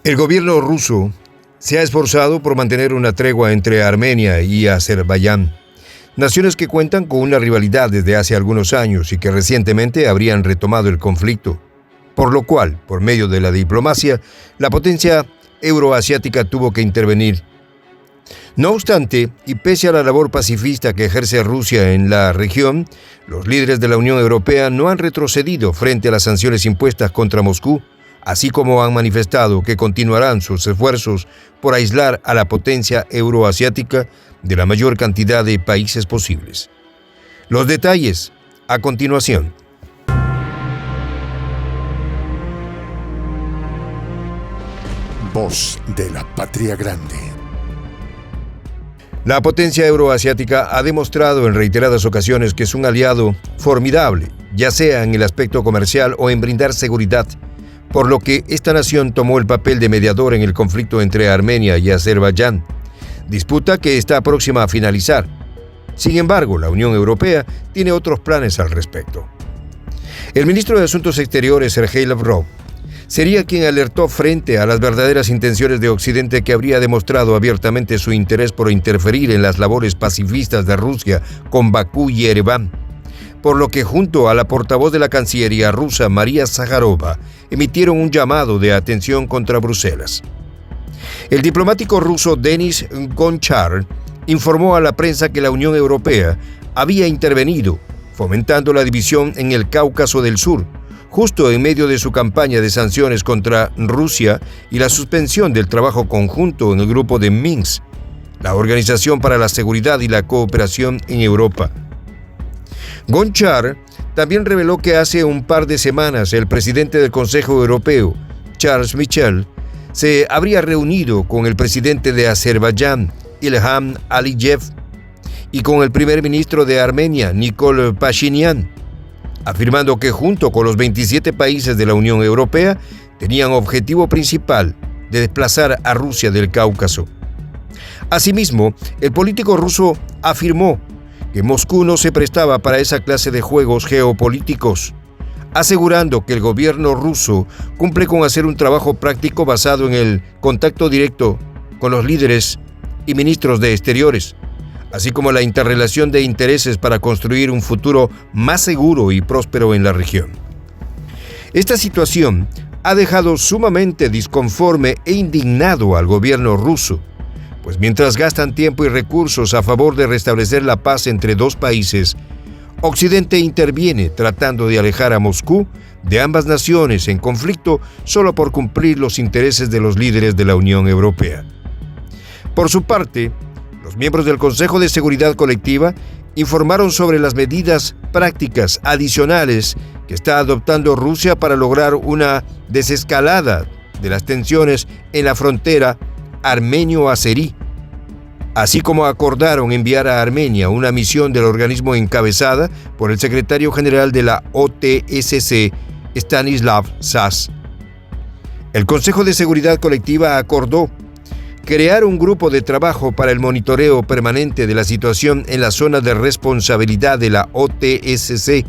El gobierno ruso se ha esforzado por mantener una tregua entre Armenia y Azerbaiyán, naciones que cuentan con una rivalidad desde hace algunos años y que recientemente habrían retomado el conflicto, por lo cual, por medio de la diplomacia, la potencia euroasiática tuvo que intervenir. No obstante, y pese a la labor pacifista que ejerce Rusia en la región, los líderes de la Unión Europea no han retrocedido frente a las sanciones impuestas contra Moscú, así como han manifestado que continuarán sus esfuerzos por aislar a la potencia euroasiática de la mayor cantidad de países posibles. Los detalles a continuación. Voz de la Patria Grande. La potencia euroasiática ha demostrado en reiteradas ocasiones que es un aliado formidable, ya sea en el aspecto comercial o en brindar seguridad, por lo que esta nación tomó el papel de mediador en el conflicto entre Armenia y Azerbaiyán, disputa que está próxima a finalizar. Sin embargo, la Unión Europea tiene otros planes al respecto. El ministro de Asuntos Exteriores, Sergei Lavrov, sería quien alertó frente a las verdaderas intenciones de Occidente, que habría demostrado abiertamente su interés por interferir en las labores pacifistas de Rusia con Bakú y Ereván, por lo que junto a la portavoz de la Cancillería rusa, María Zakharova, emitieron un llamado de atención contra Bruselas. El diplomático ruso Denis Gonchar informó a la prensa que la Unión Europea había intervenido, fomentando la división en el Cáucaso del Sur, justo en medio de su campaña de sanciones contra Rusia y la suspensión del trabajo conjunto en el grupo de Minsk, la Organización para la Seguridad y la Cooperación en Europa. Gonchar también reveló que hace un par de semanas el presidente del Consejo Europeo, Charles Michel, se habría reunido con el presidente de Azerbaiyán, Ilham Aliyev, y con el primer ministro de Armenia, Nikol Pashinyan, afirmando que junto con los 27 países de la Unión Europea tenían objetivo principal de desplazar a Rusia del Cáucaso. Asimismo, el político ruso afirmó que Moscú no se prestaba para esa clase de juegos geopolíticos, asegurando que el gobierno ruso cumple con hacer un trabajo práctico basado en el contacto directo con los líderes y ministros de Exteriores, así como la interrelación de intereses para construir un futuro más seguro y próspero en la región. Esta situación ha dejado sumamente disconforme e indignado al gobierno ruso, pues mientras gastan tiempo y recursos a favor de restablecer la paz entre dos países, Occidente interviene tratando de alejar a Moscú de ambas naciones en conflicto solo por cumplir los intereses de los líderes de la Unión Europea. Por su parte, los miembros del Consejo de Seguridad Colectiva informaron sobre las medidas prácticas adicionales que está adoptando Rusia para lograr una desescalada de las tensiones en la frontera armenio-azerí, así como acordaron enviar a Armenia una misión del organismo encabezada por el secretario general de la OTSC, Stanislav Sas. El Consejo de Seguridad Colectiva acordó crear un grupo de trabajo para el monitoreo permanente de la situación en la zona de responsabilidad de la OTSC.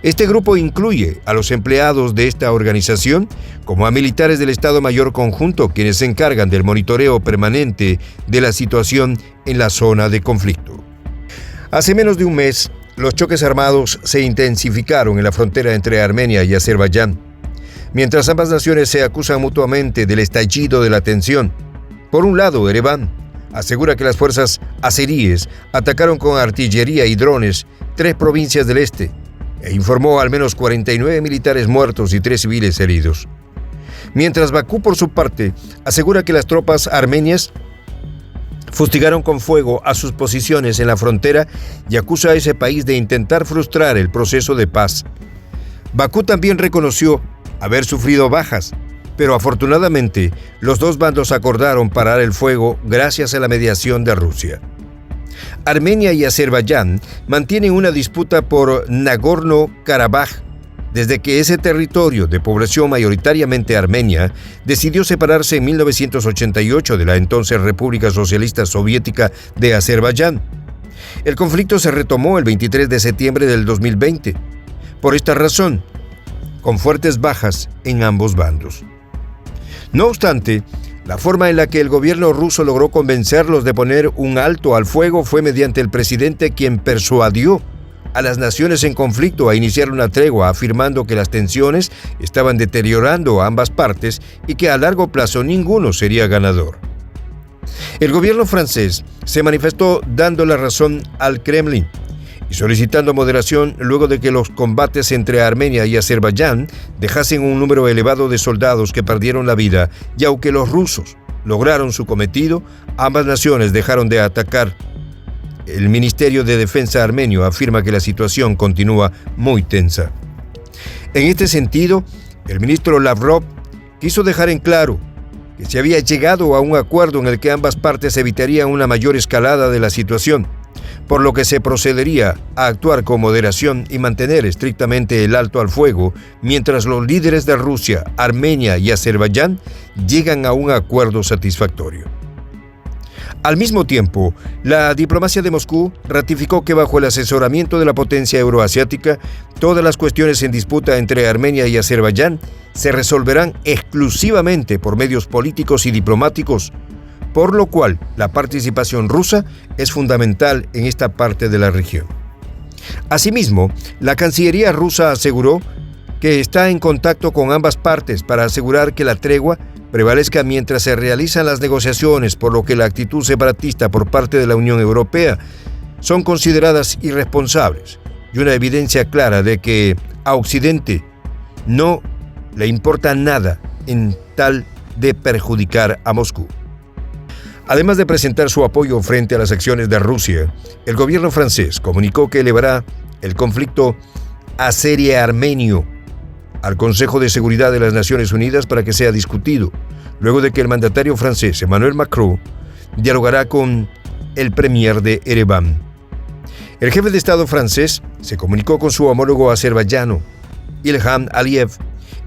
Este grupo incluye a los empleados de esta organización como a militares del Estado Mayor Conjunto, quienes se encargan del monitoreo permanente de la situación en la zona de conflicto. Hace menos de un mes, los choques armados se intensificaron en la frontera entre Armenia y Azerbaiyán, mientras ambas naciones se acusan mutuamente del estallido de la tensión. Por un lado, Ereván asegura que las fuerzas azeríes atacaron con artillería y drones 3 provincias del este, e informó al menos 49 militares muertos y 3 civiles heridos. Mientras Bakú, por su parte, asegura que las tropas armenias fustigaron con fuego a sus posiciones en la frontera y acusa a ese país de intentar frustrar el proceso de paz. Bakú también reconoció haber sufrido bajas, pero afortunadamente los dos bandos acordaron parar el fuego gracias a la mediación de Rusia. Armenia y Azerbaiyán mantienen una disputa por Nagorno-Karabaj desde que ese territorio de población mayoritariamente armenia decidió separarse en 1988 de la entonces República Socialista Soviética de Azerbaiyán. El conflicto se retomó el 23 de septiembre del 2020. Por esta razón, con fuertes bajas en ambos bandos. No obstante, la forma en la que el gobierno ruso logró convencerlos de poner un alto al fuego fue mediante el presidente, quien persuadió a las naciones en conflicto a iniciar una tregua, afirmando que las tensiones estaban deteriorando a ambas partes y que a largo plazo ninguno sería ganador. El gobierno francés se manifestó dando la razón al Kremlin y solicitando moderación luego de que los combates entre Armenia y Azerbaiyán dejasen un número elevado de soldados que perdieron la vida, y aunque los rusos lograron su cometido, ambas naciones dejaron de atacar. El Ministerio de Defensa armenio afirma que la situación continúa muy tensa. En este sentido, el ministro Lavrov quiso dejar en claro que se había llegado a un acuerdo en el que ambas partes evitarían una mayor escalada de la situación, por lo que se procedería a actuar con moderación y mantener estrictamente el alto al fuego mientras los líderes de Rusia, Armenia y Azerbaiyán llegan a un acuerdo satisfactorio. Al mismo tiempo, la diplomacia de Moscú ratificó que bajo el asesoramiento de la potencia euroasiática, todas las cuestiones en disputa entre Armenia y Azerbaiyán se resolverán exclusivamente por medios políticos y diplomáticos, por lo cual la participación rusa es fundamental en esta parte de la región. Asimismo, la Cancillería rusa aseguró que está en contacto con ambas partes para asegurar que la tregua prevalezca mientras se realizan las negociaciones, por lo que la actitud separatista por parte de la Unión Europea son consideradas irresponsables y una evidencia clara de que a Occidente no le importa nada en tal de perjudicar a Moscú. Además de presentar su apoyo frente a las acciones de Rusia, el gobierno francés comunicó que elevará el conflicto azerio-armenio al Consejo de Seguridad de las Naciones Unidas para que sea discutido, luego de que el mandatario francés Emmanuel Macron dialogará con el premier de Ereván. El jefe de Estado francés se comunicó con su homólogo azerbaiyano, Ilham Aliyev,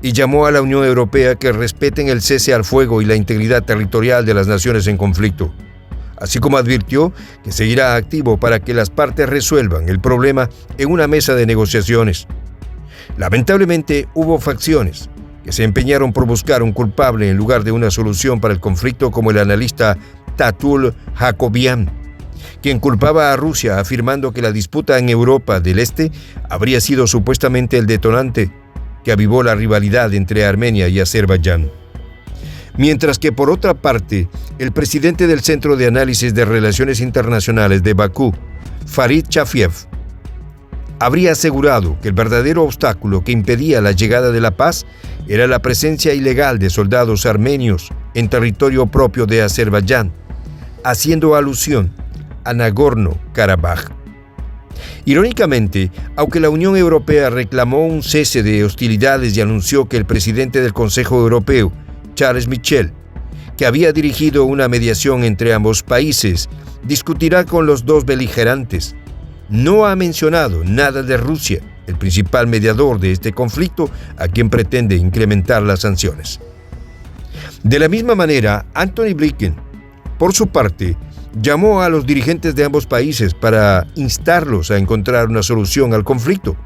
y llamó a la Unión Europea que respeten el cese al fuego y la integridad territorial de las naciones en conflicto, así como advirtió que seguirá activo para que las partes resuelvan el problema en una mesa de negociaciones. Lamentablemente, hubo facciones que se empeñaron por buscar un culpable en lugar de una solución para el conflicto, como el analista Tatul Jacobian, quien culpaba a Rusia afirmando que la disputa en Europa del Este habría sido supuestamente el detonante que avivó la rivalidad entre Armenia y Azerbaiyán. Mientras que, por otra parte, el presidente del Centro de Análisis de Relaciones Internacionales de Bakú, Farid Shafiev, habría asegurado que el verdadero obstáculo que impedía la llegada de la paz era la presencia ilegal de soldados armenios en territorio propio de Azerbaiyán, haciendo alusión a Nagorno-Karabaj. Irónicamente, aunque la Unión Europea reclamó un cese de hostilidades y anunció que el presidente del Consejo Europeo, Charles Michel, que había dirigido una mediación entre ambos países, discutirá con los dos beligerantes, no ha mencionado nada de Rusia, el principal mediador de este conflicto, a quien pretende incrementar las sanciones. De la misma manera, Antony Blinken, por su parte, llamó a los dirigentes de ambos países para instarlos a encontrar una solución al conflicto,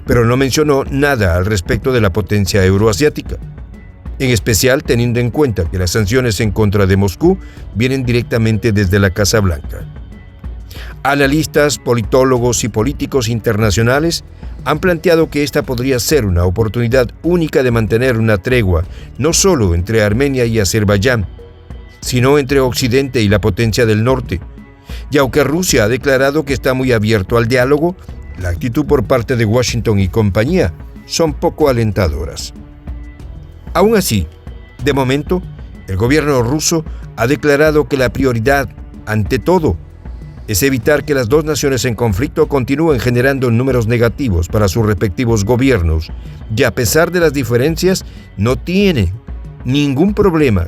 pero no mencionó nada al respecto de la potencia euroasiática, en especial teniendo en cuenta que las sanciones en contra de Moscú vienen directamente desde la Casa Blanca. Analistas, politólogos y políticos internacionales han planteado que esta podría ser una oportunidad única de mantener una tregua, no solo entre Armenia y Azerbaiyán, sino entre Occidente y la potencia del norte. Y aunque Rusia ha declarado que está muy abierto al diálogo, la actitud por parte de Washington y compañía son poco alentadoras. Aún así, de momento, el gobierno ruso ha declarado que la prioridad, ante todo, es evitar que las dos naciones en conflicto continúen generando números negativos para sus respectivos gobiernos, y a pesar de las diferencias, no tiene ningún problema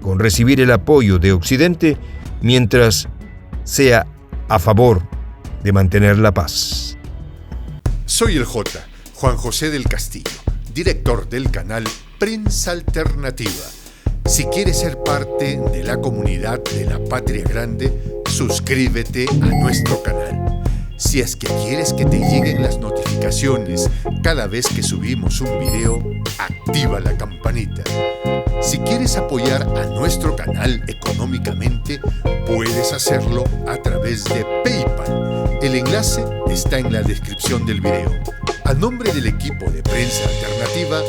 con recibir el apoyo de Occidente mientras sea a favor de mantener la paz. Soy el J, Juan José del Castillo, director del canal Prensa Alternativa. Si quieres ser parte de la comunidad de la Patria Grande, suscríbete a nuestro canal. Si es que quieres que te lleguen las notificaciones cada vez que subimos un video, activa la campanita. Si quieres apoyar a nuestro canal económicamente, puedes hacerlo a través de PayPal. El enlace está en la descripción del video. A nombre del equipo de Prensa Alternativa,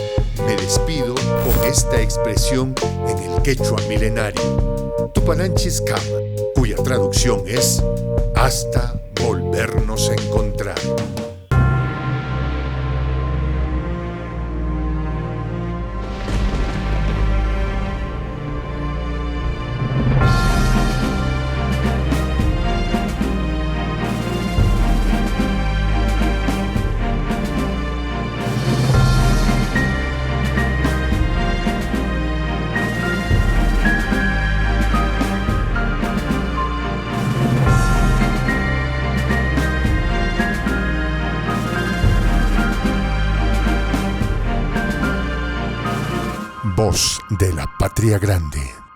me despido con esta expresión en el quechua milenario, Tupananchis Kama, cuya traducción es hasta volvernos a encontrar. Voz de la Patria Grande.